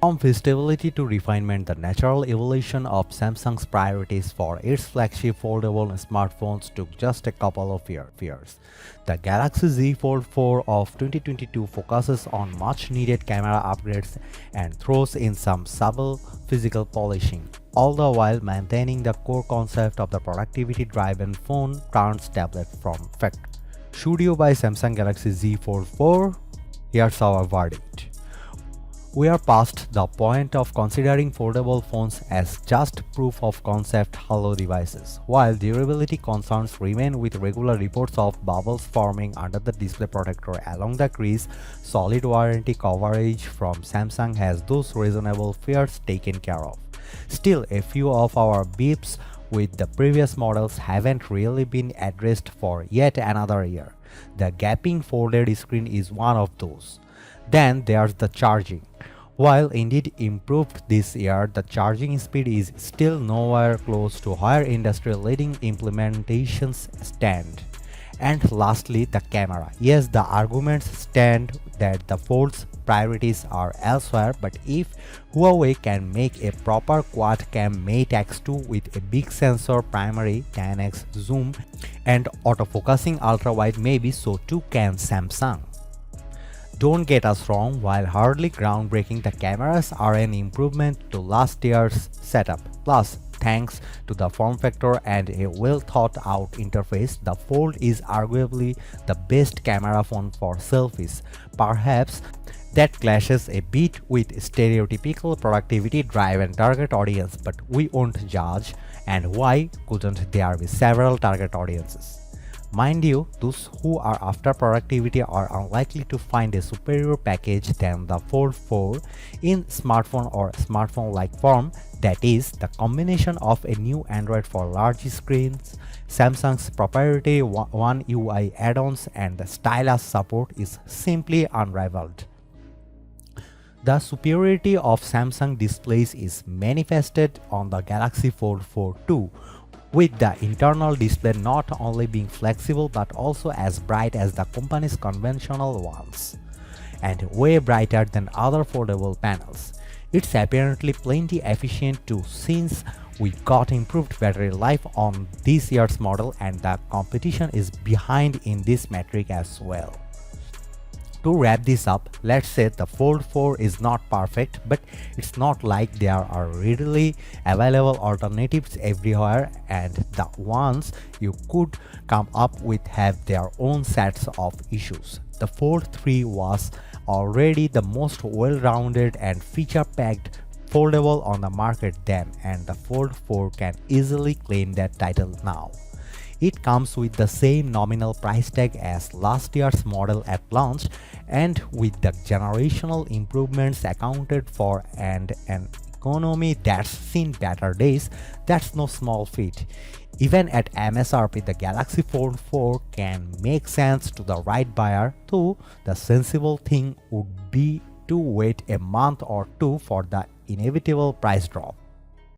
From feasibility to refinement, the natural evolution of Samsung's priorities for its flagship foldable smartphones took just a couple of years. The Galaxy Z Fold 4 of 2022 focuses on much-needed camera upgrades and throws in some subtle physical polishing, all the while maintaining the core concept of the productivity-driven phone turns tablet form factor. Should you buy Samsung Galaxy Z Fold 4? Here's our verdict. We are past the point of considering foldable phones as just proof of concept hollow devices, while durability concerns remain with regular reports of bubbles forming under the display protector along the crease. Solid warranty coverage from Samsung has those reasonable fears taken care of. Still, a few of our beeps with the previous models haven't really been addressed for yet another year. The gaping folded screen is one of those. Then there's the charging. While indeed improved this year, the charging speed is still nowhere close to where industry-leading implementations stand. And lastly, the camera. Yes, the arguments stand that the Fold's priorities are elsewhere, but if Huawei can make a proper quad-cam Mate X2 with a big sensor primary, 10x zoom, and autofocusing ultra-wide, maybe so too can Samsung. Don't get us wrong, while hardly groundbreaking, the cameras are an improvement to last year's setup. Plus, thanks to the form factor and a well-thought-out interface, the Fold is arguably the best camera phone for selfies. Perhaps that clashes a bit with stereotypical productivity-driven target audience, but we won't judge. And why couldn't there be several target audiences? Mind you, those who are after productivity are unlikely to find a superior package than the Fold 4 in smartphone or smartphone-like form. That is, the combination of a new Android for large screens, Samsung's proprietary One UI add-ons, and the stylus support is simply unrivaled. The superiority of Samsung displays is manifested on the Galaxy Fold 4 too, with the internal display not only being flexible but also as bright as the company's conventional ones, and way brighter than other foldable panels. It's apparently plenty efficient too, since we got improved battery life on this year's model, and the competition is behind in this metric as well. To wrap this up, let's say the Fold 4 is not perfect, but it's not like there are readily available alternatives everywhere, and the ones you could come up with have their own sets of issues. The Fold 3 was already the most well-rounded and feature-packed foldable on the market then, and the Fold 4 can easily claim that title now. It comes with the same nominal price tag as last year's model at launch, and with the generational improvements accounted for and an economy that's seen better days, that's no small feat. Even at MSRP, the Galaxy Fold 4 can make sense to the right buyer, though the sensible thing would be to wait a month or two for the inevitable price drop.